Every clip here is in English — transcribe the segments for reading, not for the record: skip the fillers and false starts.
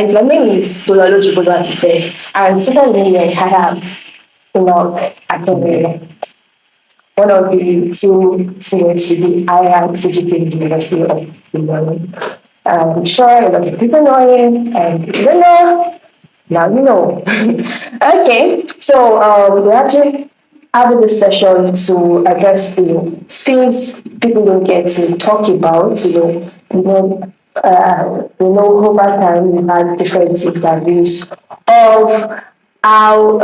guys, my name is Dolalo Jubodo, and second name I have Enoch Akinleye, one of the two students with the IR CGPAs University of Ilorin. I'm sure a lot of people know him, and if you don't know, now you know. Okay, so we're actually having this session to address things people don't get to talk about. Over time we've had different interviews of how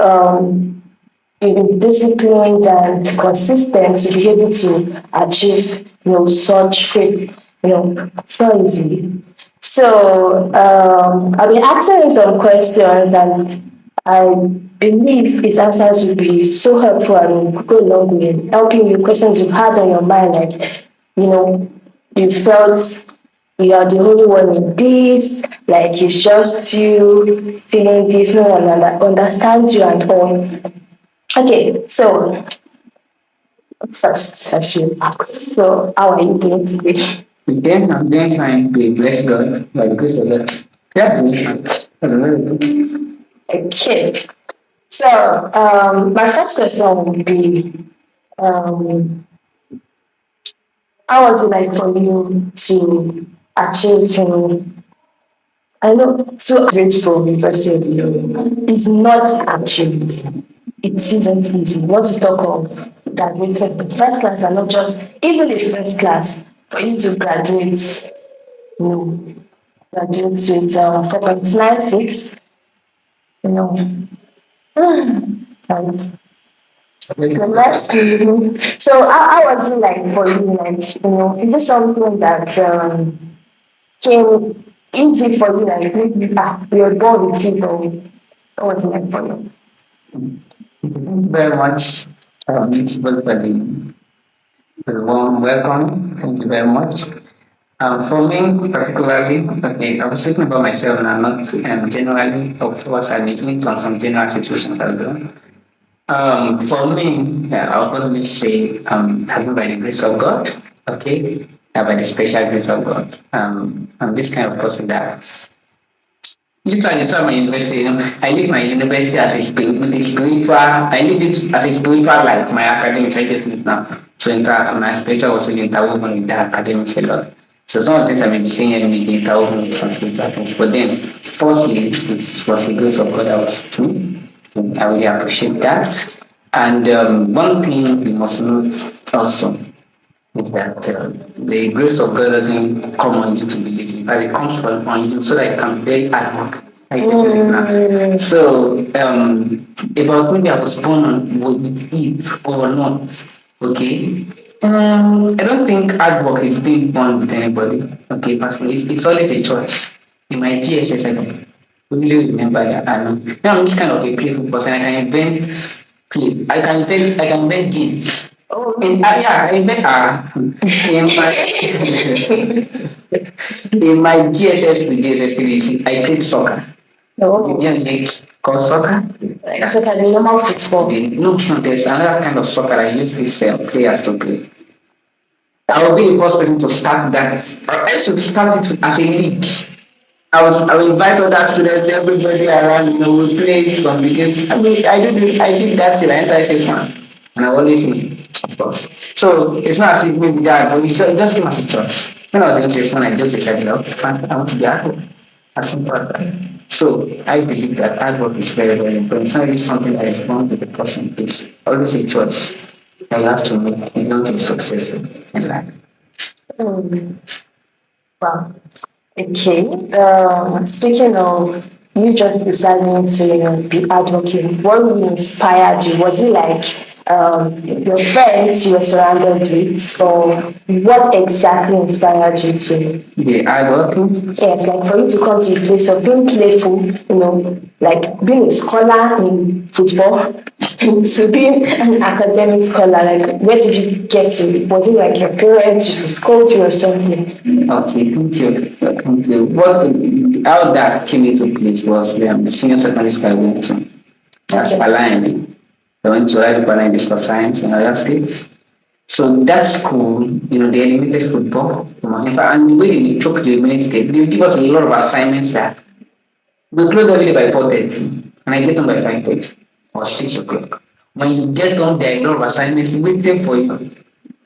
be disciplined and consistent to be able to achieve such faith. It's not easy. So I'll be asking him some questions, and I believe his answers will be so helpful and will go a long way in helping you questions you've had on your mind, like you felt you are the only one in this, like it's just you feeling this, no one understands you and all. Okay, so first I should ask, so how are you doing today? Again, I'm doing fine. We bless God by the grace of God. Yeah, doing fine. Okay, so my first question would be, how was it like for you to achieve, I know to graduate from University of Ilorin is not actually easy. It isn't easy. Not to talk of graduating the first class and not just even the first class for you to graduate, graduate with 4.96, you know. And so let's see. So how was it like for you? Like, is it something that came easy for you, like maybe you're born with it, or what was it like for you? Thank you very much, for the warm welcome. Thank you very much. For me, particularly, okay, I was speaking about myself and I'm not generally, of course, I'm making on some general situations as well. For me, I'll probably say, having by the grace of God, okay, by the special grace of God, I'm this kind of person that literally throughout my university, I live my university as a spiritual, I live it as a spiritual life, my academics, I get it now. So my spiritual was really interwoven with the academics a lot. So some of the things I may be saying may be interwoven with some spiritual things. But then, firstly, it was the grace of God I was doing. I really appreciate that. And one thing we must note also is that the grace of God doesn't come on you to believe in, but it comes on you so that it can be ad hoc. So about maybe I was born with it or not, okay? I don't think hard work is being born with anybody, okay, personally. It's always a choice. In my GSS, I don't really remember that. I'm just kind of a playful person. I can invent play. I can invent games. Oh, yeah, I met in my GSS to GSS 3, I played soccer. Oh. Did you know called soccer? Like soccer, the normal football. No, there's another kind of soccer I use these players to play. I will be the first person to start that. I should start it as a league. I will invite other students, everybody around, we play it from the game. I did that till I entered SS1. And I always win, of course. So it's not as if maybe that, but it just came as a choice. When I was in SS1, I just decided, okay, fine, I want to be active. As simple as that. So I believe that hard work is very, very important. It's not really something that is wrong with the person. It's always a choice that you have to make in order to be successful in life. Wow. Okay. Speaking of you just deciding to be hardworking, what really inspired you? Was it like your friends you were surrounded with, or what exactly inspired you to be hardworking? Yes, like for you to come to a place of being playful, like being a scholar in football, to being an academic scholar. Like, where did you get to? Was it like your parents used to scold you or something? Okay, thank you. Thank you. How that came into place was the senior secondary school I went to. That's aligned. I went to Radipana Institute of Science in Oyo State. So that school, they eliminated football. And the way they took the ministry, they give us a lot of assignments that We close every day by 4:30, and I get home by 5:30 or 6 o'clock. When you get home, there are a lot of assignments waiting for you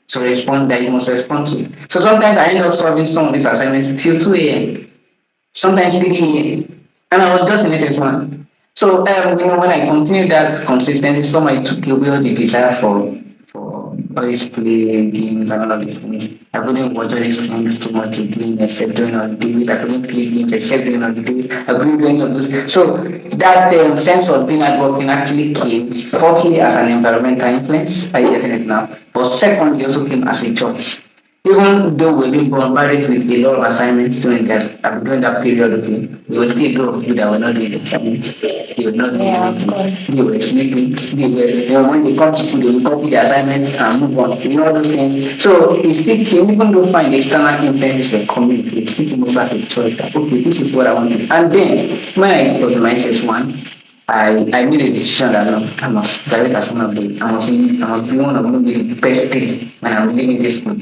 to respond that you must respond to. So sometimes I end up solving some of these assignments till 2 a.m., sometimes 3 a.m. And I was just in SS1. So when I continued that consistency, some I took away all the desire for always play games and all of these things. I couldn't watch all these films too much again except during holidays. I couldn't play games except during holidays. I couldn't do any of those. So that sense of being hardworking actually came, firstly as an environmental influence, I get it now. But secondly, also came as a choice. Even though we've been bombarded with a lot of assignments during that period, okay, there were still a lot of people that were not doing the assignments. They were not doing anything. They were sleeping. When they come to school, they will copy the assignments and move on. All those things. So it still came, even though find external influences were coming, it still came over as a choice that, okay, this is what I want to do. And then, when I was in my SS1, I made a decision that no, I must graduate as one of the, I must be one of the best things when I'm leaving this school.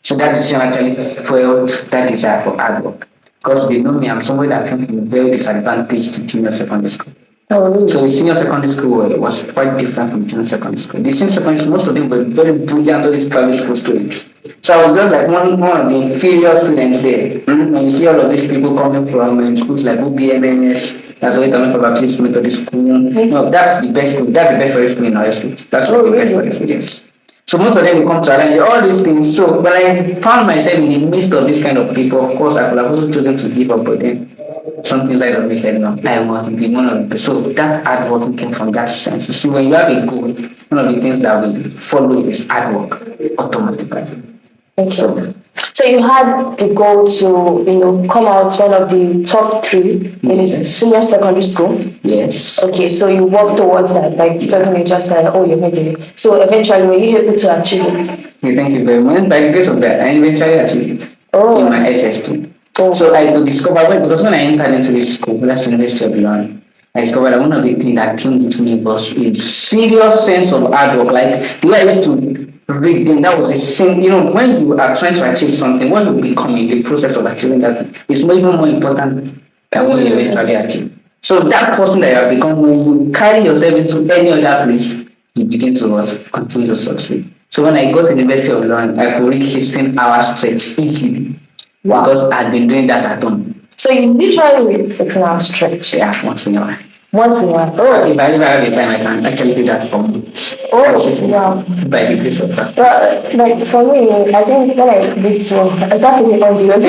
So that decision actually fueled that desire for hard work. Because they know me, I'm somebody that came from a very disadvantaged junior secondary school. Oh, really? So the senior secondary school was quite different from junior secondary school. The senior secondary school, most of them were very brilliant, all these private school students. So I was just like one of the inferior students there. Mm-hmm. And you see all of these people coming from schools like UBMNS, that's why coming from Baptist Methodist School. Mm-hmm. No, that's the best school. That's the best for school in our state. That's the best for school, yes. So most of them will come to arrange all these things. So when I found myself in the midst of this kind of people, of course I could have also chosen to give up, but then something like that said no, I must be one of the. So that hard work came from that sense. You see, when you have a goal, one of the things that will follow is hard work automatically. Okay. So you had the goal to, come out one of the top three in a senior secondary school. Yes. Okay, so you work towards that, like certainly just said, oh, you made it. So eventually, were you able to achieve it? Okay, thank you very much. By the grace of that, I eventually achieved it in my SS2. Oh. So I could discover because when I entered into this school, that's University of Ilorin, I discovered that one of the things that came with me was a serious sense of hard work. Like the way I used to read them, that was the same. When you are trying to achieve something, what you become in the process of achieving that is even more important than what you eventually achieve. So that person that you have become, when you carry yourself into any other place, you begin to continue to succeed. So when I got to the University of Ilorin, I could reach 16 hours stretch easily. Wow. Because I've been doing that at home. So you literally read 16 hours stretch? Yeah, once in a while. Once in a while? Oh. If I ever have the time, I can actually do that for me. Oh, wow. By the grace of God. Well, like for me, I think when I read so, exactly on the yes,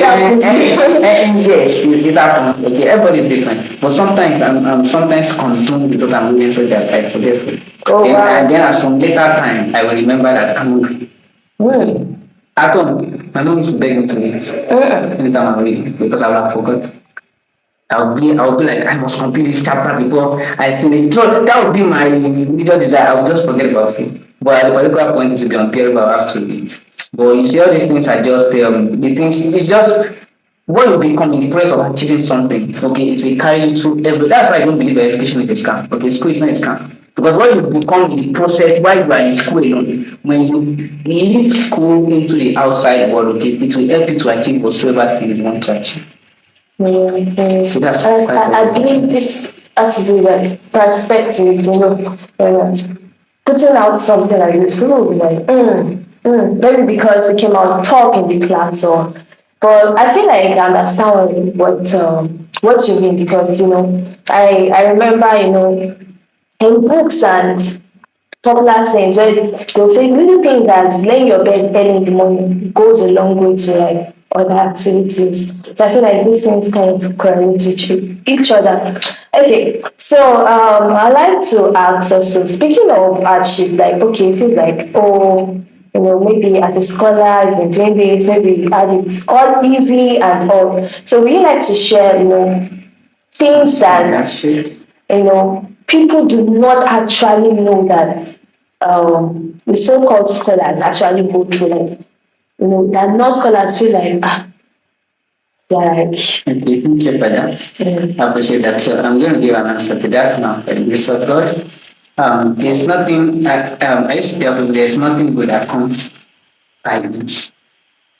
it happens. Okay, everybody's different. But sometimes I'm sometimes consumed because I'm reading so that I forget. Oh, wow. And then at some later time, I will remember that I'm hungry. Really? At home, my mom used to beg me to eat anytime I'm reading because I would have forgotten. I'll be like, I must complete this chapter before I finish. So that would be my major desire. I would just forget about it. But at the particular point, it will be unbearable. I have to eat. But you see, all these things are just the things. It's just what you become in the process of achieving something. Okay, it will carry you through every. That's why I don't believe education is a scam. Okay, school is not a scam. Because what you become in the process while you are in school alone, when you leave school into the outside world, okay, it will help you to achieve whatsoever thing you want to achieve. So that's I believe this has to be like perspective, putting out something like this, people will be like, maybe because it came out talk in the class but I feel like I understand what you mean because I remember in books and popular sayings where they'll say little things as laying your bed early in the morning goes a long way to like other activities. So I feel like these things kind of correlate with each other. Okay, so I like to ask also, speaking of hardship, like okay, it feels like maybe as a scholar you've been doing this, maybe you had it all easy and all. So we like to share, things that people do not actually know that the so-called scholars actually go through like that non-scholars feel like Okay, thank you for that. I appreciate that. So I'm going to give an answer to that now by the grace of God. There's nothing I used to tell people there's nothing good that comes by means.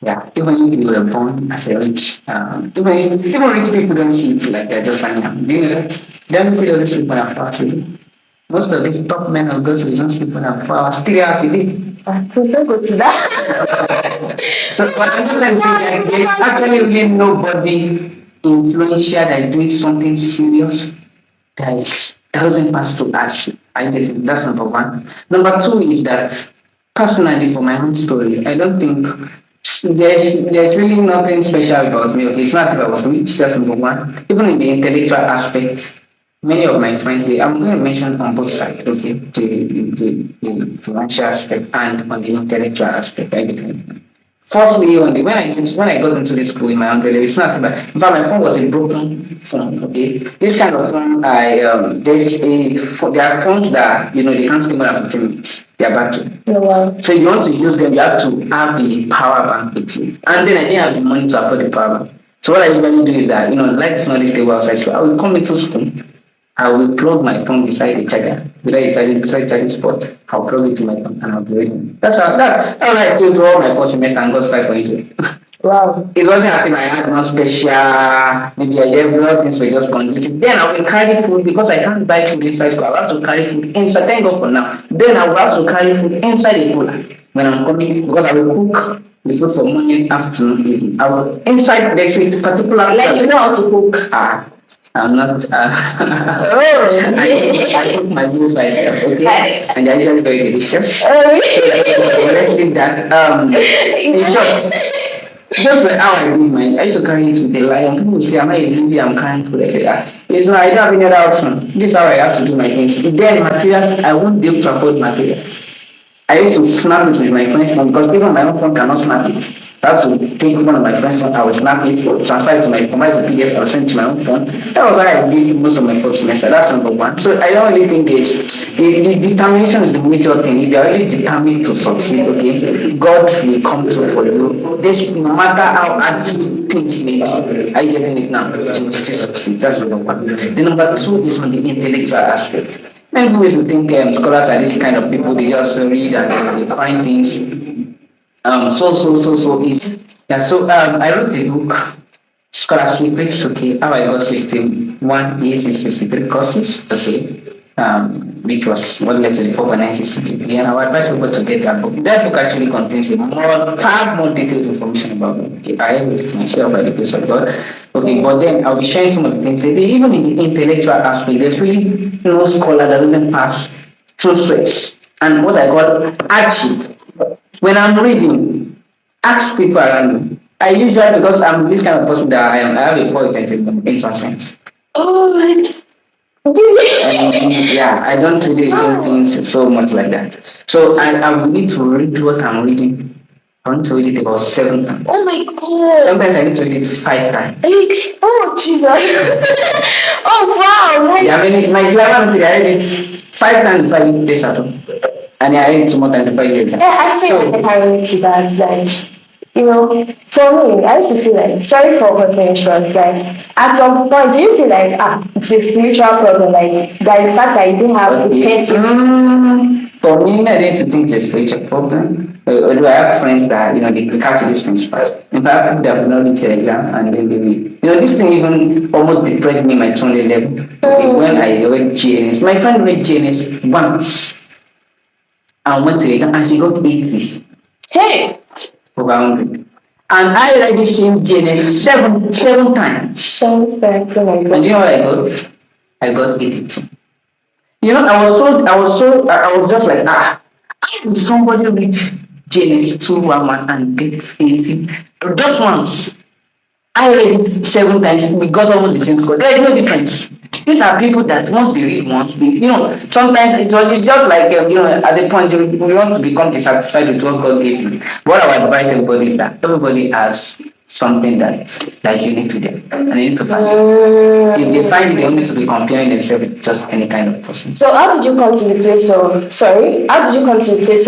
Yeah, even if you were born as a rich, even rich people don't sleep like they're just hanging out. Do you know that? They don't sleep only sleep on a far Most of these top men or girls who don't sleep on a far 3 hours a day. I prefer go to that. So what I'm trying to say is there's actually really nobody influential that is doing something serious that is thousand pass to action. I guess that's number one. Number two is that personally for my own story, I don't think there's really nothing special about me. Okay, it's not as if I was rich, that's number one. Even in the intellectual aspect, many of my friends, I'm going to mention on both sides, okay, the financial aspect and on the intellectual aspect, everything. Firstly, when I got into this school in my umbrella, it's not about. In fact, my phone was a broken phone. Okay, this kind of phone, there are phones that they can't stay more than 15 minutes. They are battery. Oh, wow. So if you want to use them, you have to have the power bank with you. And then I didn't have the money to afford the power bank. So what I usually do is that light is not stable outside, so I will come into school. I will plug my phone beside the charger, beside charging spot. I'll plug it to my phone and I'll be reading. That's how I still through all my first semester and got 5.2. Wow. It wasn't as if I had no special, maybe I every things were just conditioned. Then I will carry food because I can't buy food inside school. I have to carry food inside. Thank God for now. Then I will have to carry food inside the cooler when I'm coming because I will cook the food for morning, afternoon, evening. I will inside there's a particular Like you know how to cook. I'm not. Oh. I cook my meals myself, okay, Yes. and they're usually very delicious. Oh, So really? let's leave that. In short, just like how I do mine, I used to carry it with a lion. People will say, "Am I a lady? I'm carrying food." I say, it's not. I don't have any other option. This is how I have to do my things. Then materials, I won't be able to afford materials. I used to snap it with my friend's phone because even my own phone cannot snap it. I have to take one of my friend's phone, I will snap it, transfer it to my phone, to PDF, or send it to my own phone. That was what I did most of my first semester. That's number one. So I don't really think the determination is the major thing. If you are really determined to succeed, okay, God will come through for you. This, no matter how hard things may be, are you getting it now? You will still succeed. That's number one. The number two is on the intellectual aspect. Many people used to think scholars are this kind of people, they just read and they find things so easy. Yeah, so I wrote a book, Scholarship Bricks, okay, how I got 61 A's in 63 courses, okay, which was what led to the 4.9 CGPA, and I would advise people to get that book. That book actually contains far more detailed information about me. Okay, I have it myself by the grace of God. Okay, but then I'll be sharing some of the things. Even in the intellectual aspect, there's really no scholar that doesn't pass through stress. And what I call achieve. When I'm reading, ask people around me. I usually, because I'm this kind of person that I am, I have a poor attention in some sense. Oh my. And yeah, I don't really do things so much like that. So I need to read what I'm reading. I want to read it about 7 times. Oh my God. Sometimes I need to read it 5 times. Oh Jesus. Oh wow. Nice. Yeah, I mean, my grammar, I read it 5 times if I read this at all. And I read 2 more times if I read it. Yeah, I feel like I relate to that. Like, for me, I used to feel like, sorry for cutting it short, like, at some point, do you feel like, it's a spiritual problem, like, that the fact that you didn't have authentic. For me, I didn't think it's a spiritual problem. Although I have friends that, they catch these things fast. In fact, people that have not read Telegram and then they read. This thing even almost depressed me in my 20 level. When I read GNS, my friend read GNS once and went to the exam and she got 80. Hey! Over 100. And I read the same GNS seven times. 7 times, oh my God. And you know what I got? I got 82. I was just like, how did somebody read GNS 211 and get 80? Just once. I read it 7 times, we got almost the same score. There is no difference. These are people that once they read once, sometimes it's just like, at the point we want to become dissatisfied with what God gave you. What I would advise everybody is that everybody has something that's unique to them, and they need to find it. If they find it, they don't need to be comparing themselves with just any kind of person. So how did you come to the place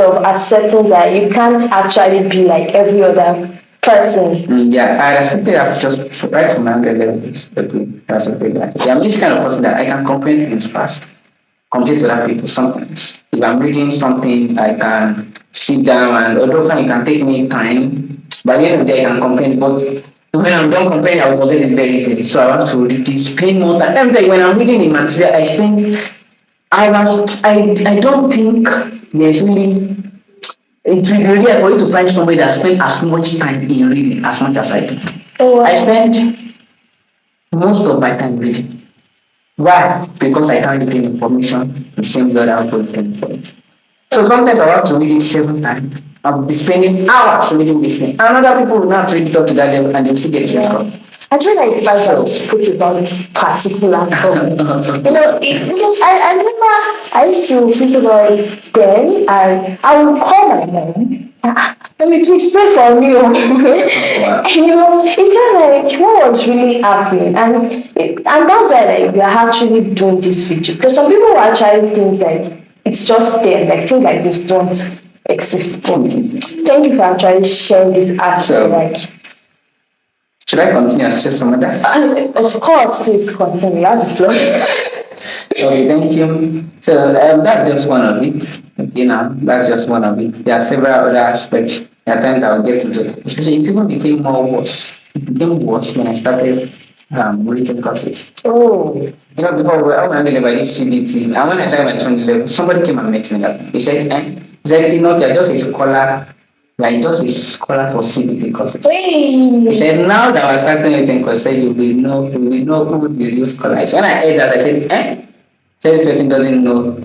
of accepting that you can't actually be like every other person? Yeah, I accepted that just right from my level. That's okay. I'm this kind of person that I can comprehend things fast compared to other people sometimes. If I'm reading something, I can sit down and although it can take me time, By the end of the day, I can complain, but when I'm done complaining, I will forget it very easily. So I want to read this, spend more time. Every time when I'm reading the material, I spend hours. I don't think there's really, it will be rare for you to find somebody that spends as much time in reading as much as I do. Oh, I spend most of my time reading. Why? Because I can't retain information the same way I have to retain information. So sometimes I have to read it 7 times. I'll be spending hours reading this thing. And other people will not read it up to that level and they still get it wrong. I feel like if I don't speak about particular problem, because I remember I used to feel about it then, and I would call my mom. Let me please pray for me. And it felt like what was really happening, and that's why like we are actually doing this video, because some people will actually think like it's just there, like things like this don't exist. Thank you for actually sharing this aspect, like. Should I continue to say some of that? Of course, please continue. You have the floor. Okay, thank you. So that's just one of it. That's just one of it. There are several other aspects. There are times I will get into it. Especially it even became more worse. It became worse when I started reading courses. Oh. Before we were handling by this CBT, and when I started my 2011, somebody came and met me that he said, you're just a scholar. Like just a scholar for CBT courses. He said, now that we're starting anything course, you will know who will use scholars. When I heard that, I said, So this person doesn't know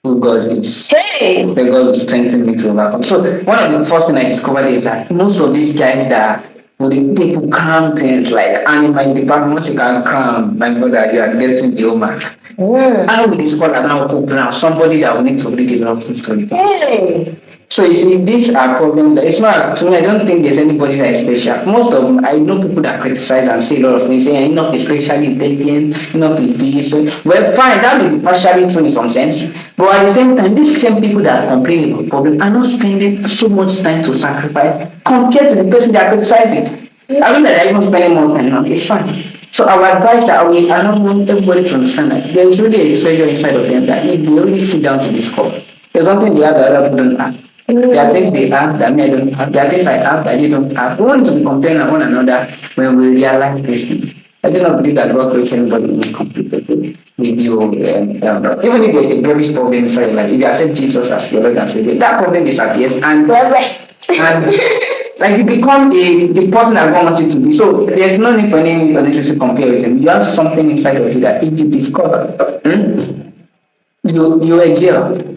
who God is. Hey! The God will strengthen me to overcome. So one of the first things I discovered is that most of these guys that they could cram things like, and in my department, once you can cram, my brother, you are getting the homework. I will discover now to cram somebody that will need to read a lot of story. Hey! So you see, these are problems. It's not to me. I don't think there's anybody that is special. Most of them, I know people that criticize and say a lot of things. Say Enoch is spatially intelligent. Enoch is this. Well, fine, that may be partially true in some sense. But at the same time, these same people that complain about problems are not spending so much time to sacrifice compared to the person they are criticizing. I mean that I even spending more time now. It's fine. So our advice that we are not want everybody to understand that there is really a treasure inside of them that if they only sit down to discover, there's something they have that other people don't have. There are things they have that me I don't have. There are things I have that you don't have. We want to be comparing one another when we realize these things. I do not believe that God creates anybody in complicated with you. Even if there's a very problem inside your life, if you accept Jesus as your Lord and Savior, that problem disappears and like you become the person that God wants you to be. So there's no need for any unnecessary comparison. You have something inside of you that if you discover, you excel.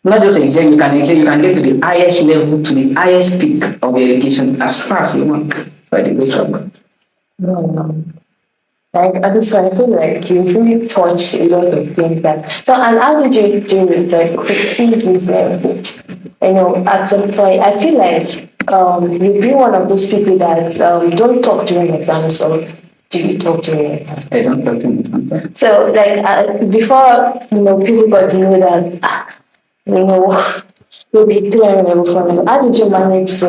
Not just excel, you can get to the highest level, to the highest peak of your education as far as you want by the grace of God. No. Like at this point, I feel like you really touched a lot of things that. So, and how did you deal with the criticism? At some point, I feel like you've been one of those people that don't talk during exams, or do you talk during exams? I don't talk during exams. So, like before, people got to know that, you'll be 300 level 400. How did you manage to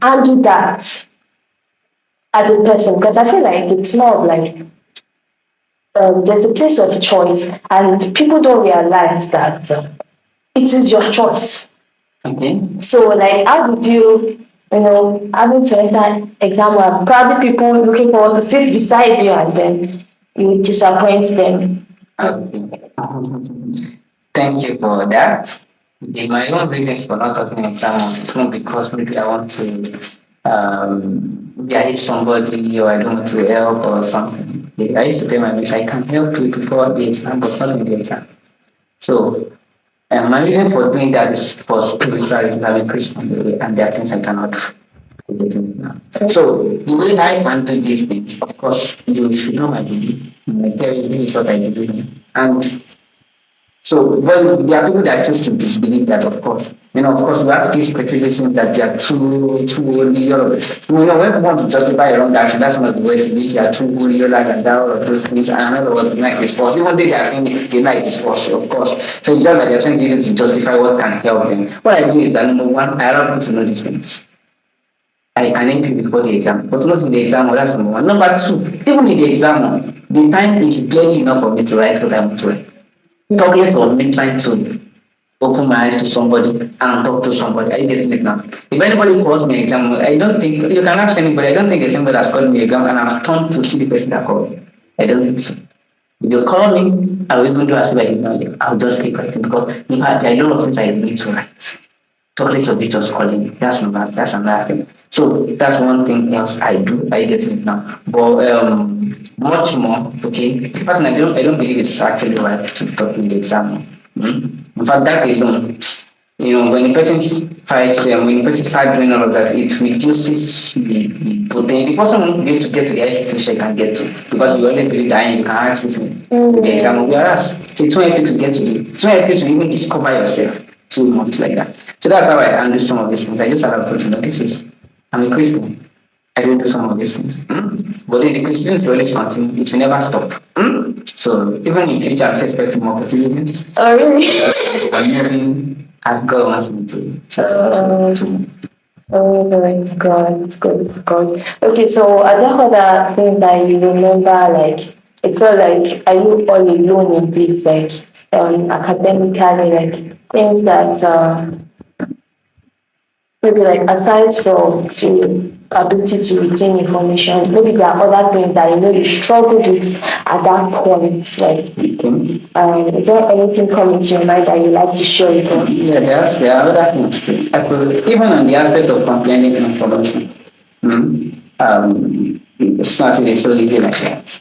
handle that as a person? Because I feel like it's more of like there's a place of choice, and people don't realize that it is your choice. Okay. So, like, how did you, having to enter exam hall, probably people looking forward to sit beside you, and then you disappoint them? Thank you for that. My own reasons for not talking exam, it's not because maybe I want to hate somebody or I don't want to help or something. I used to tell my mates I can help you before the exam, but not in the exam. So my reason for doing that is for spiritual reasons. I'm a Christian and there are things I cannot do now. So the way I handle these things, of course, you should know my belief. I tell you this is what I believe. And so, well, there are people that choose to disbelieve that, of course. Of course, we have these criticisms that they are too holy. When people want to justify your own action, that's one of the ways in which they are too holy, like and that, all of those things. And another was the night is false. Even though they are saying the night is false, of course. So it's just like they're trying to use it to justify what can help them. What I do is that number one, I allow people to know these things. I can help you before the exam, but not in the exam, that's number one. Number two, even in the exam, the time is barely enough for me to write what I want to write. Talk less of me trying to open my eyes to somebody and talk to somebody. I get it now. If anybody calls me exam, I don't think you can ask anybody. I don't think there's anybody that's called me exam and I've turned to see the person that called me. I don't think so. If you call me, I will even do as if I did not know. I'll just keep writing because in fact there are a lot of things I need to write. Totally of it just calling me. That's another thing. So that's one thing else I do. I get it now. But much more, okay. Personally, I don't believe it's actually right to talk in the exam. In fact, that alone, when the person tries, when the person starts doing all of that, it reduces the potential. The person won't be able to get to the institution can get to because you already believe that you can access the exam. Whereas it's not able to get to it. It's not able to even discover yourself too much like that. So that's how I handle some of these things. I just have to put this is I'm a Christian. I don't do some of these things. But if the Christians will always continue, it will never stop. So even in future, I'm expecting more opportunities. Oh, really? I'm moving as God wants me to. Oh, no, it's good, it's good, it's good. Okay, so are there other things that you remember, like, it felt like, are you all alone in this, like, academically, like, things that, maybe like aside from the ability to retain information, maybe there are other things that you struggled with at that point. Like, is there anything coming to your mind that you like to share with us? Yeah, there are other things too. Even on the aspect of comprehending information, it's not really so easy like that.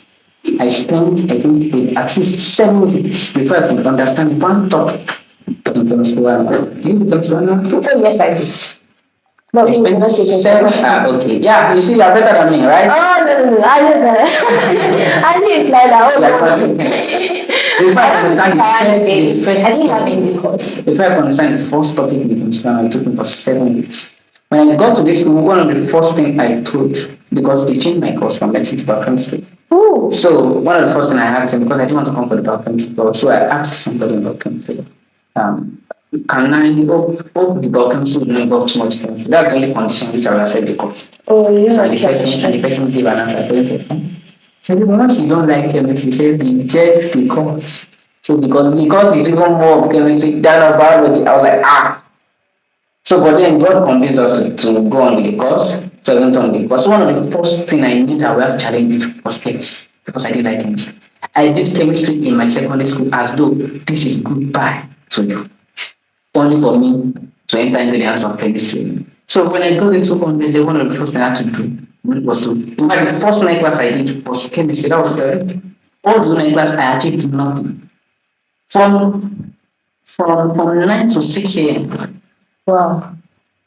I spent, I think, at least 7 weeks before I could understand one topic in chemistry one. Do you chemistry one? Oh, yes, I did. No, I spent 7. Okay, yeah, you see, you're better than me, right? Oh, no, I didn't know. I didn't like that. If I understand the first I didn't have any course. if I understand the first topic in chemistry one, it took me for 7 weeks. When I got to this school, one of the first things I told, because they changed my course from medicine to biochemistry. Ooh. So one of the first things I asked them, because I didn't want to come for the biochemistry course, so I asked somebody about chemistry. Can I hope the biochemistry would not involve too much chemistry? That's the only condition which I will accept the course. Oh, yeah. And the person gave an answer. I said, once you don't like chemistry, say reject the course. So because it's even more of chemistry than of biology, I was like, So, but then God convinced us to go on with the course. So I went on with the course. One of the first thing I knew that we have challenged was chemistry because I didn't like chemistry. I did chemistry in my secondary school as though this is goodbye to you, only for me to enter into the hands of chemistry. So when I got into one of the first things I had to do was to, in fact, the first night class I did was chemistry. That was the all the night class I achieved nothing. From 9 to 6 a.m. Wow.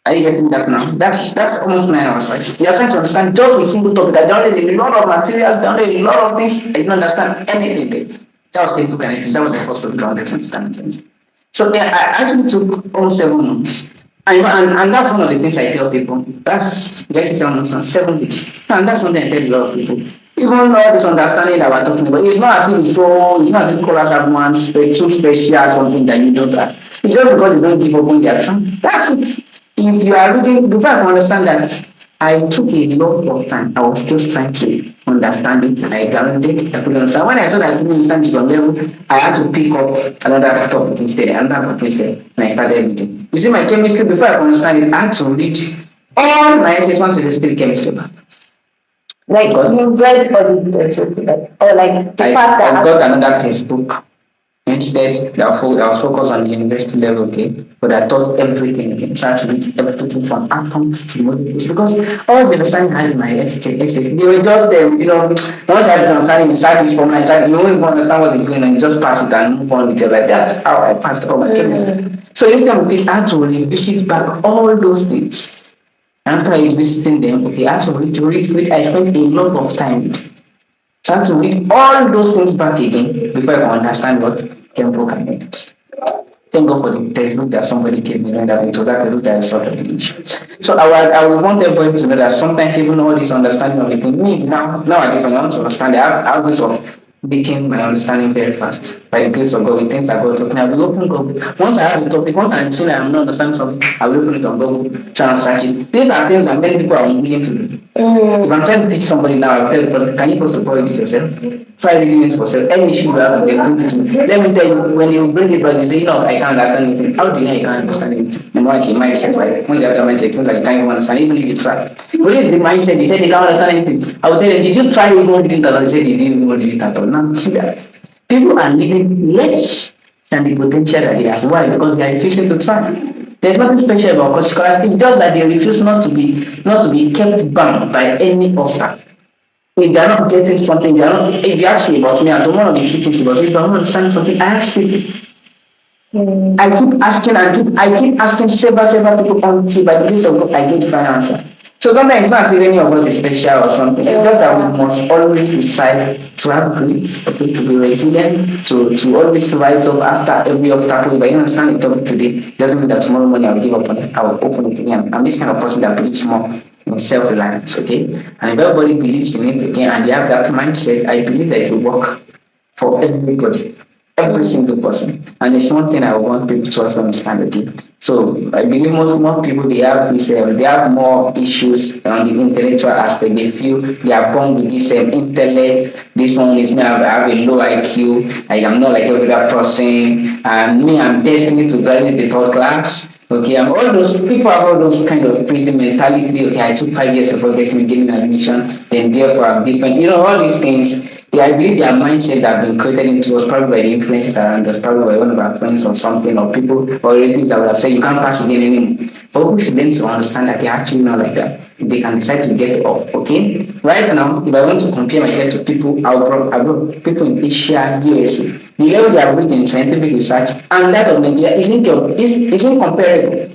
Are you getting that now? That's almost 9 hours, right? You are trying to understand just a single topic. I downloaded a lot of materials, downloaded a lot of things. I didn't understand anything. That was chemical kinetics. That was the first topic I wanted to understand. So yeah, I actually took almost 7 months. And that's one of the things I tell people. That's let's say 7 weeks. And that's something I tell a lot of people. Even all this understanding that we're talking about, it's not as if it's not as if scholars have one too special something that you don't have. It's just because you don't give up on the action. That's it. If you are reading, before I understand that, I took a lot of time. I was just trying to understand it. I downloaded it. I couldn't understand. When I saw that I couldn't understand it from level, I had to pick up another topic instead, another book instead, and I started reading. You see, my chemistry, before I could understand it, I had to read all my SS1 to the still chemistry. Like, you read all the textbook, or like the part that I got another textbook. Instead, I was focused on the university level, okay? But I taught everything again, trying to read everything from atoms to molecules because all the understanding I had in my essays, they were just there, once I had to understand inside this formula, you won't even understand what is going on, you just pass it and move on with it. Like that's how I passed all my chemistry. So instead of this, I had to revisit back all those things. After revisiting them, okay, I had to read. I spent a lot of time with it. So I have to read all those things back again before I can understand what chemical kinetics. Thank God for the textbook that somebody gave me when that it was that textbook that I saw the issue. So I would want everybody to know that sometimes even all this understanding of it, me nowadays when I want to understand it, I have this of became my understanding very fast. By the grace of God, with things I got talking, I will open Google. Once I have a topic, once I'm saying I'm not understanding something, I will open it on Google, try and search it. These are things that many people are unwilling to do. If I'm trying to teach somebody now, I'll tell the person, can you post a point this yourself? Try reading it for yourself. Any issue you have, they bring it to me. Let me tell you, when you bring it back, you say, no, I can't understand anything. How do you know you can't understand anything? The mindset, right? When you have that mindset, you like you can't even understand, even if you try. What is the mindset? They said they can't understand anything. I will tell them, did you try even didn't understand? They said they didn't even did it at all. Now, see that. People are living less than the potential that they have. Why? Because they are refusing to try. There's nothing special about consequence. It's just that they refuse not to be kept bound by any obstacle. If they are not getting something, they are not. If you ask me about me, I don't want to be key things about it. If I want to understand something, I ask people. I keep asking I keep asking several people until by the grace of God I get the final answer. So sometimes it's not as if any of us is special or something. It's just that we must always decide to have grit, okay, to be resilient, to always rise up after every obstacle. If I don't understand the topic today, doesn't mean that tomorrow morning I'll give up on it. I'll open it again. I'm this kind of person that believes more in self-reliance, okay? And if everybody believes in it again and they have that mindset, I believe that it will work for everybody, every single person. And it's one thing I want people to also understand again. So I believe most people they have more issues on the intellectual aspect. They feel they are born with this intellect. This one is me. I have a low IQ. I am not like every other person. And me, I'm destined to graduate the third class. Okay, and all those people have all those kind of prison mentality. Okay, I took 5 years before getting admission, then therefore I'm different. You know, all these things. Yeah, I believe their mindset that have been created into us probably by the influences around us, probably by one of our friends or something, or people or relatives that would have said you can't pass again anymore. But we should learn to understand that they're actually not like that. They can decide to get up. Okay? Right now, if I want to compare myself to people abroad, people in Asia, USA, the level they are reading in scientific research and that of Nigeria isn't comparable.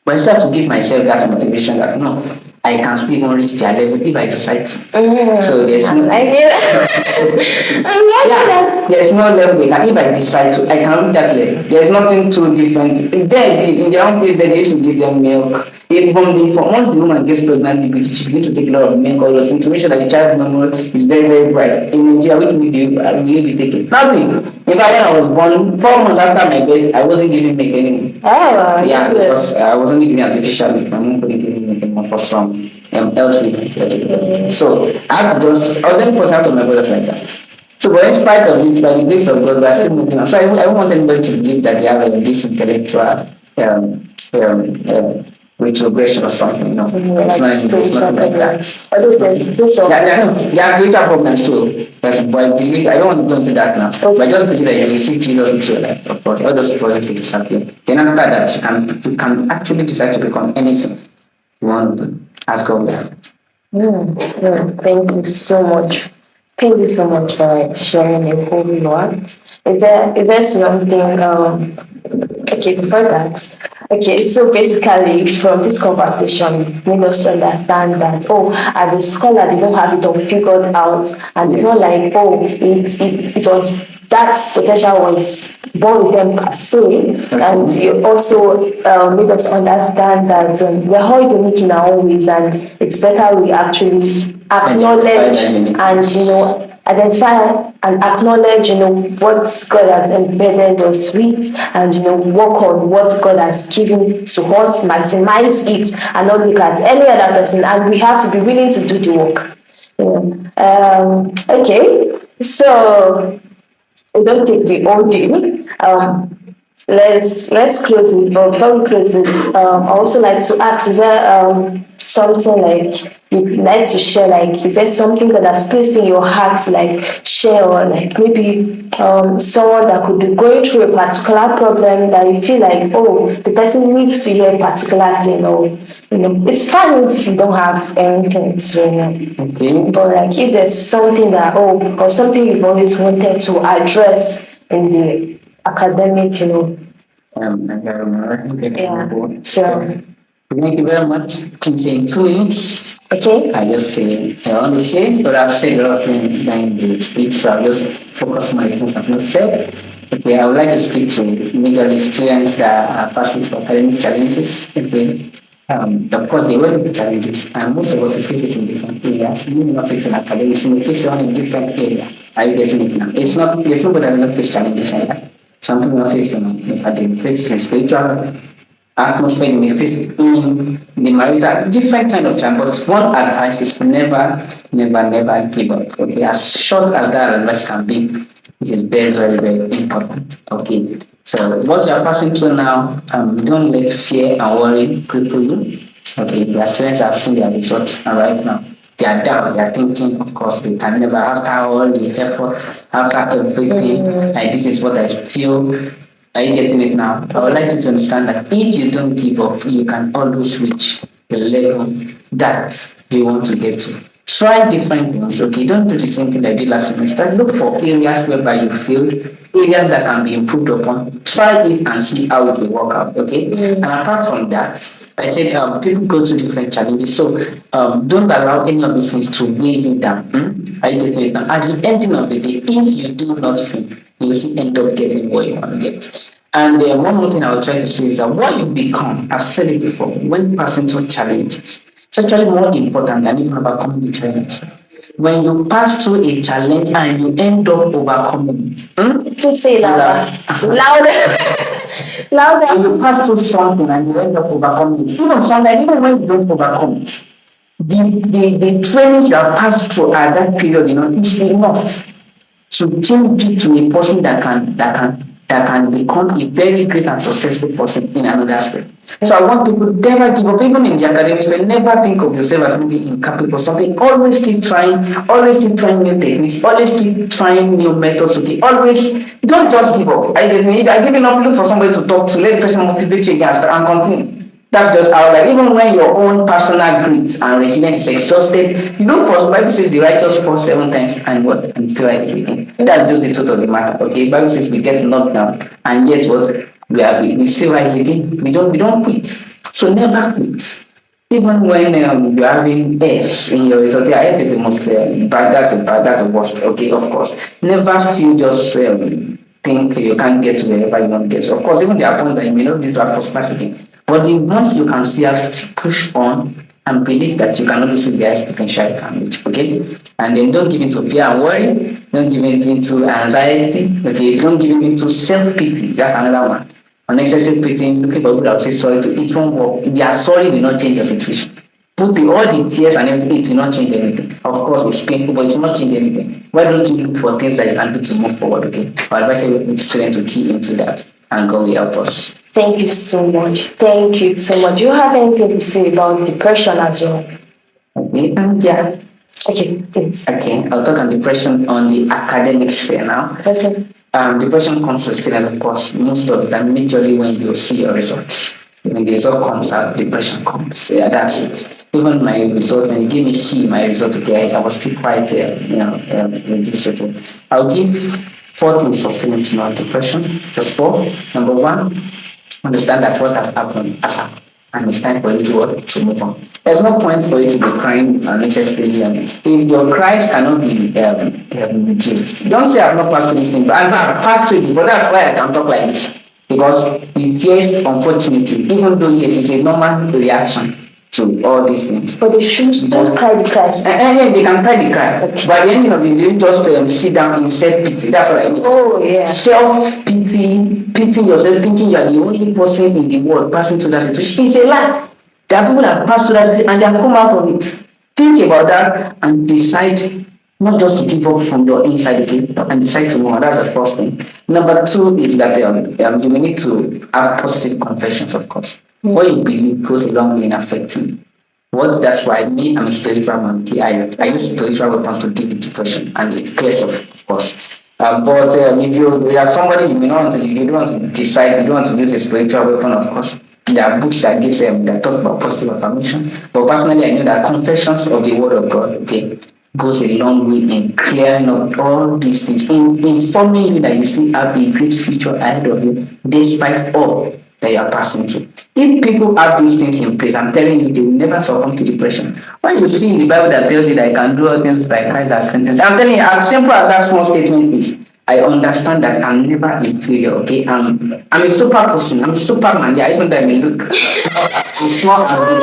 But I still have to give myself that motivation that no, I can still even reach their level if I decide to. So there's no yeah, there's no level they can if I decide to, I can reach that level. There's nothing too different. Then in their own place they used to give them milk. Even for once the woman gets pregnant, she begins to take a lot of milk all those things to make sure that the child's memory is very, very bright. In Nigeria, which will you be taking? Nothing. In fact, when I was born, 4 months after my birth, I wasn't giving milk anymore. Oh, yeah, because I wasn't giving artificial milk. My mom couldn't give me milk anymore for some health reasons. So I had to just, I was then put out of my brother like that. So, but in spite of it, by the grace of God, we are still moving on. So I don't want anybody to believe that they have this intellectual retrogression or something. No, it's nothing like that. There's greater problems too. But I believe, I don't want to go into that now. Okay. But I just believe that you will see Jesus into your life. Of course, all those problems will disappear. Then after that, you can actually decide to become anything you want to do. As God will. Thank you so much. Thank you so much for sharing a whole lot. Is there something okay before that? Okay, so basically from this conversation made us understand that as a scholar they don't have it all figured out and it's not like it was that potential was born with them per se, and you also made us understand that we're all unique in our own ways and it's better we actually acknowledge and identify and acknowledge what God has embedded us with and work on what God has given to us, maximize it and not look at any other person, and we have to be willing to do the work. Okay, so we don't take the whole thing. Let's close it. But before we close it, I also like to ask: is there something like you'd like to share? Like, is there something that has placed in your heart to like share, or like maybe someone that could be going through a particular problem that you feel like the person needs to hear a particular thing, or it's fine if you don't have anything to Okay. but like if there's something that or something you've always wanted to address in the academic, environment. Yeah, sure. Thank you very much. Can say 2 minutes. Okay. I just say I want to say, but I've said a lot of things during the speech, so I'll just focus my things I've not said. Okay, I would like to speak to majorly students that are passing through academic challenges. Okay. Of course, they will be challenges, and most of us will face it in different areas. You may not face an academic, you may face it in a different area. Are you getting it now? It's not, there's nobody that will not face challenges like that. Some people are facing, they face spiritual atmosphere, you may face it in the marital, different kind of time. But one advice is never give up. Okay, as short as that advice can be, it is very important. Okay, so what you are passing through now, don't let fear and worry cripple you. Okay, their students have seen their results, and right now they are down. They are thinking, of course, they can never, after all the effort, after everything, like this is what I still. Are you getting it now? I would like you to understand that if you don't give up, you can always reach the level that you want to get to. Try different things, okay? Don't do the same thing I did last semester. Look for areas whereby you feel, areas that can be improved upon. Try it and see how it will work out, okay? And apart from that, I said people go through different challenges, so don't allow any of these things to weigh you down. Are you getting it now? At the ending of the day, if you do not fail, you will still end up getting what you want to get. And one more thing I will try to say is that what you become, I've said it before, when passing through challenges, it's actually more important than even overcoming the challenge. When you pass through a challenge and you end up overcoming it, Please say louder. Louder. Louder. when you pass through something and you end up overcoming it, even sometimes, even when you don't overcome it, the trainings you have passed through at that period, is enough to change you to a person that can become a very great and successful person in another aspect. So I want people never give up, even in the academics, but never think of yourself as maybe incapable of something. Always keep trying new techniques, always keep trying new methods. Okay, always don't just give up. I giving up, look for somebody to talk to, let the person motivate you again and continue. That's just how life. Even when your own personal grit and resilience is exhausted, you look for. Bible says the righteous fall 7 times and what and still rise again. That's just the truth of the matter. Okay, Bible says we get knocked down and yet what we still rise again. We don't quit. So never quit. Even when you're having F's in your result, yeah, F is the most bad. That's the worst. Okay, of course. Never still just think you can't get to wherever you want to get to. Of course, even the point that you may not need to have prosperity. But the ones you can still have to push on and believe that you can always reach the highest potential you can reach, okay? And then don't give in to fear and worry, don't give in to anxiety, okay? Don't give in to self-pity, that's another one. Unnecessary pity, looking for people that will say sorry to it won't work. If they are sorry, will not change your situation. Put all the tears and everything, it will not change anything. Of course, it's painful, but it will not change anything. Why don't you look for things that you can do to move forward, okay? I advise every student to key into that, and God will help us. Thank you so much. Thank you so much. Do you have anything to say about depression as well? Okay, yeah. Okay, please. Okay, I'll talk on depression on the academic sphere now. Okay. Depression comes to students, of course, most of the time, majorly when you see your results. When the result comes out, depression comes. Yeah, that's it. Even my result, when you give me C, my result, okay, I was still quite there, I'll give 4 things for students to know depression. Just 4. Number 1, understand that what has happened has happened. And it's time for you to move on. There's no point for you to be crying unnecessarily. If your cries cannot be reduced, don't say I've not passed through this thing, but I've passed through it. But that's why I can talk like this. Because the tears, unfortunately, even though yes, it's a normal reaction to all these things. But they should still cry the cry. They can cry the cry. Okay. But at the end of it, they just sit down in self-pity. That's what I mean. Oh, yeah. Self-pity, pitying yourself, thinking you are the only person in the world passing through that situation. It's a lie. There are people that pass through that situation and they have come out of it. Think about that and decide not just to give up from your inside, okay, and decide to move on. That's the first thing. Number 2 is that you may need to have positive confessions, of course. What you believe goes a long way in affecting. That's why I'm a spiritual man. I use spiritual weapons to deal with depression, and it's clear, of course. But if you are somebody you don't want to decide, you don't want to use a spiritual weapon, of course. There are books that give them that talk about positive affirmation. But personally, I know that confessions of the word of God, okay, goes a long way in clearing up all these things, in informing you that you still have a great future ahead of you, despite all that you are passing through. If people have these things in place, I'm telling you, they will never succumb to depression. When you see in the Bible that tells you that I can do all things by Christ that strengthens, I'm telling you, as simple as that small statement is, I understand that I'm never inferior, okay? I'm a super person, I'm a Superman, yeah, even though I may look small and big.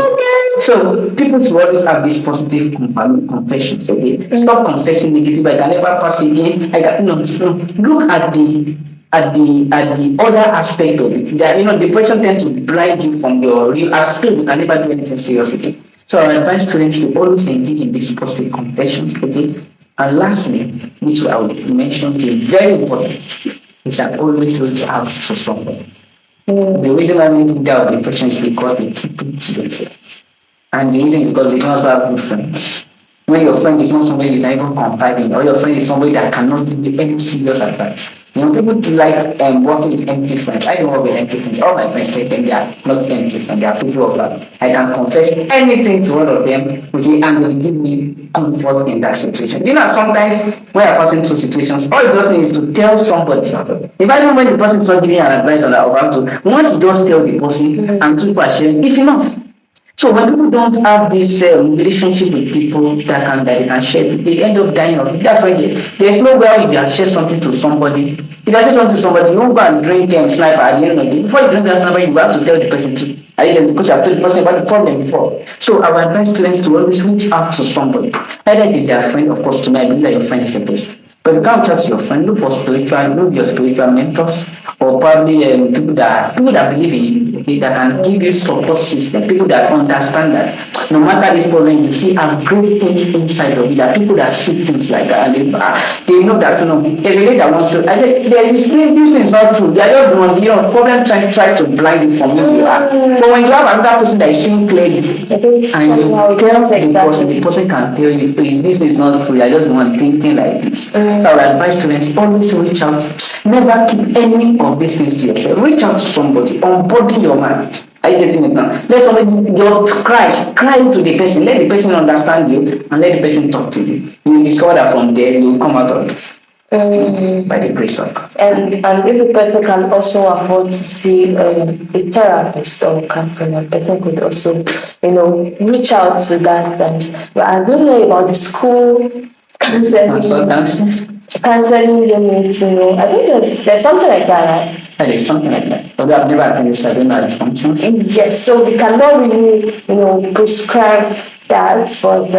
So people should always have this positive confessions, okay? Stop confessing negative, I can never pass again. I can no, no. Look at the other aspect of it. That depression tends to blind you from your real aspect. You can never do anything serious again. So I advise students to always engage in these positive confessions, okay? And lastly, which I would mention is very important, is that always reach out to someone. The reason why many people die of depression is because they keep it to themselves. And the reason is because they don't have good friends. When your friend is not somebody you can even confide in, or your friend is somebody that cannot give you any serious advice. People do like working with empty friends. I don't work with empty friends. All my friends take them, they are not empty friends, they are people of love. I can confess anything to one of them, okay, and they will give me comfort in that situation. Sometimes when you're passing through situations, all you just need is to tell somebody. If I know when the person is not giving you an advice on how to, once you just tell the person and two people are sharing, it's enough. So when people don't have this relationship with people that they can share, they end up dying of it. That's why there's no way if you have shared something to somebody. If you have shared something to somebody, you won't go and drink sniper at the end of the day. Before you drink that sniper, you have to tell the person too. Because you have told the person about the problem before. So I would advise students to always reach out to somebody. Either if they are a friend, of course, to me, I believe that your friend is the best. But you can't trust your friend, look for your spiritual mentors, or probably people that believe in you, okay, that can give you support system, people that understand that no matter this problem, you see have great things inside of you, that people that see things like that, and they know that there's a lady that wants to. I said, this thing is not true. They are just the one, problem tries to blind you from who you are. But when you have another person that is seeing clearly, and you tell the person can tell you, this is not true. I just want thinking like this. So I would advise students always reach out. Never keep any of these things to yourself. Reach out to somebody, unburden your mind. Are you getting it now? Let somebody cry to the person. Let the person understand you and let the person talk to you. You will discover that from there you will come out of it. By the grace of God. And if the person can also afford to see a therapist or counselor, the person could also, reach out to that. And I don't know about the school counseling units, I think there's something like that, right? There is something like that. But I've never attended, so I don't know how it functions. Yes, so we cannot really, prescribe that, but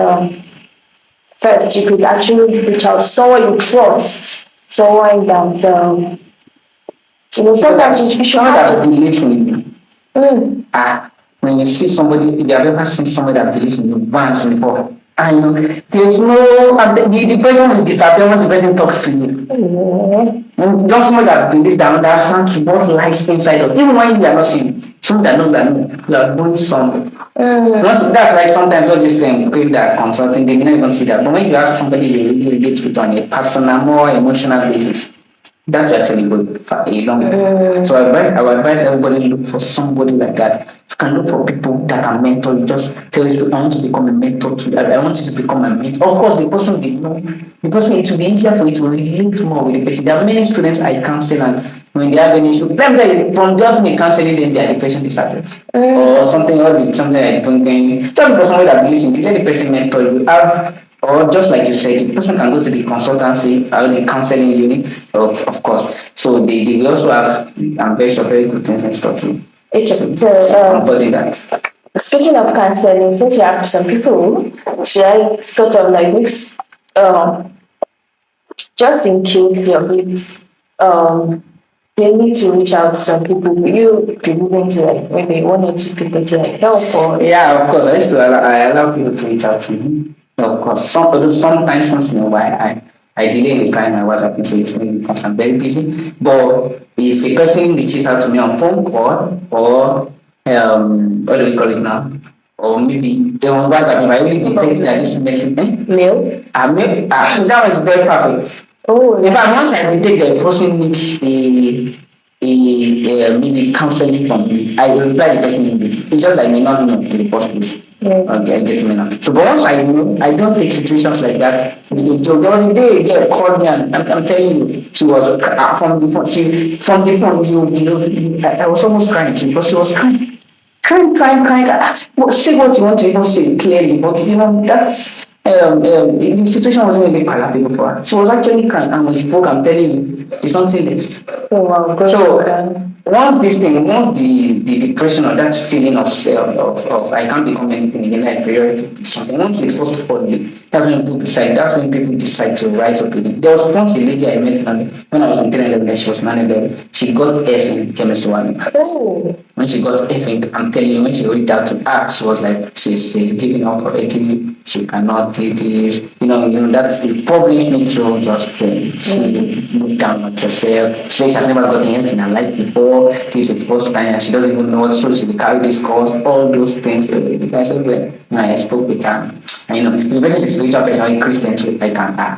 first you could actually reach out to someone you trust, someone that, sometimes you should someone have that believes in you. When you see somebody, if you have ever seen somebody that believes in you once before, and there's no, the person will disappear when the person talks to you. Just someone that believes that understands what lies inside of, even when you are not seeing, someone that knows that you are doing something. That's why sometimes all these people that are consulting, they may not even see that. But when you have somebody you really relate with on a personal, more emotional basis, that's actually good for a long time. So I would advise everybody look for somebody like that. You can look for people that can mentor you. Just tell you, I want to become a mentor to you. I want you to become a mentor. Of course, the person they know, because it will be easier for you to relate more with the person. There are many students I counsel, and when they have any issue, let me from just me counseling them, their depression disappears. Or something, or something like drinking. Just because somebody that believes in you, let the person mentor you. Or just like you said, the person can go to the consultancy or the counseling unit, of course. So they will also have, I'm very sure, very good things in store too. That. Speaking of counseling, since you have some people, should I sort of like mix, just in case your kids, they need to reach out to some people, will you be willing to maybe one or two people to help or? Yeah, of course. I allow people to reach out to me. Of course, sometimes once in a while I delay replying my WhatsApp messages because I'm very busy. But if a person reaches out to me on phone call or what do we call it now? Or maybe on WhatsApp, if I really detect that this message, Mail? That was very perfect. Oh, if I once I detect that the person needs maybe counseling from me, I will reply the person immediately. It's just like me not know in the first place. Okay, I get me now. So, but once I know, I don't take situations like that. There was a day a girl called me, and I'm telling you, she was from the phone. I was almost crying because she was crying. Crying. Well, say what you want to even say clearly, but that's The situation wasn't really palatable for her. She was actually crying, and when she spoke, I'm telling you, it's something left. Oh wow, good. So once the depression or that feeling of I can't become anything again, like inferiority, something. Once it first of all, that's when people decide to rise up again. There was once a lady I met when I was in 311, she was 911. She got F in chemistry one. Oh. When she got F in, I'm telling you, when she reached out to ask, she was like, she's giving up already. She cannot do this. That's the public nature just she looked down at herself. She says she has never gotten anything in her life before. This is the first time and she doesn't even know what, so she will carry this course, all those things. I said, well, I spoke with her. And, the person is a spiritual person, a Christian, so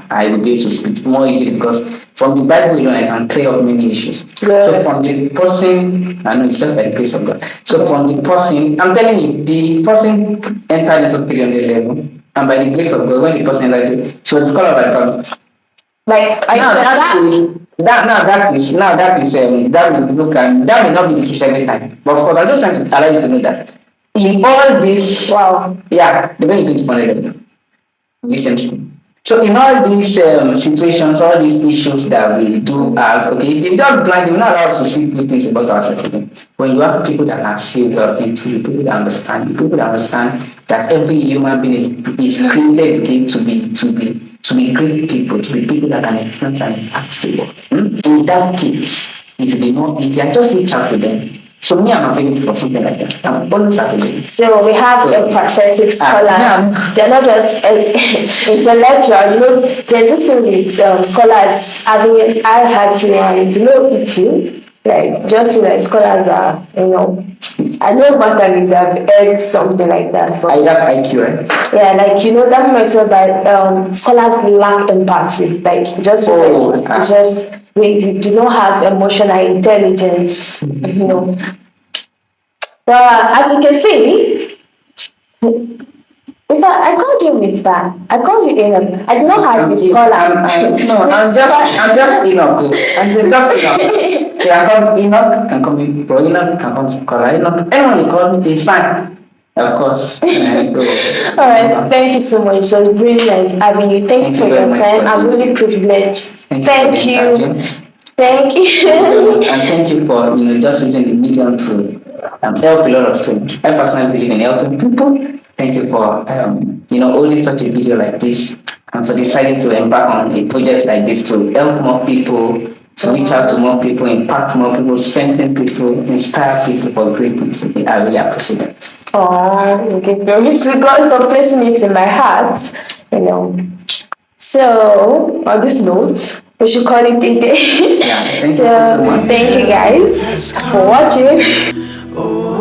I will be able to speak more easily because from the Bible alone, I can clear up many issues. Yeah. So from the person, I know it's just by the grace of God. So from the person, I'm telling you, the person entered into 300 level. And by the grace of God, when the person entered, she was discovered by God. Like That may not be the case every time. But of course, I'm just trying to allow you to know that in all this, wow, yeah, the way you going to them, recently. So in all these situations, all these issues that we do have, okay, if you just blind, you're not allowed to see good things about ourselves again. When you have people that are saved up into you, people that understand, that every human being is created again to be great people, to be people that can influence and impact the world. In that case, it will be more easier. Just reach out to them. So me, I'm available for something like that. I'm always available. So we have a pathetic scholars. They're not just intellectual. There's this thing with scholars having I had you and with you. Like just like scholars are, I know Matthew have heard something like that. But that's IQ, right? yeah, like that method that scholars lack empathy. Like just just we do not have emotional intelligence. But as you can see, because I called you with that. I called you Enoch. I did not have the scholar. I'm just Enoch. I'm just Enoch. Yeah, I call Enoch, can call me Bro Enoch, can call me Scholar Enoch. Anyone you call me is fine. Of course. All right. Thank you so much. So it's really nice having you. Thank you for your time. I'm really privileged. Thank you. Thank you. And thank you for just using the medium to help a lot of things. I personally believe in helping people. Thank you for holding such a video like this and for deciding to embark on a project like this to help more people, to reach out to more people, impact more people, strengthen people, inspire people for great things. I really appreciate that. Oh, okay. Glory to God for placing it in my heart. So on this note, we should call it a day. Yeah, thank you so much. Thank you guys for watching.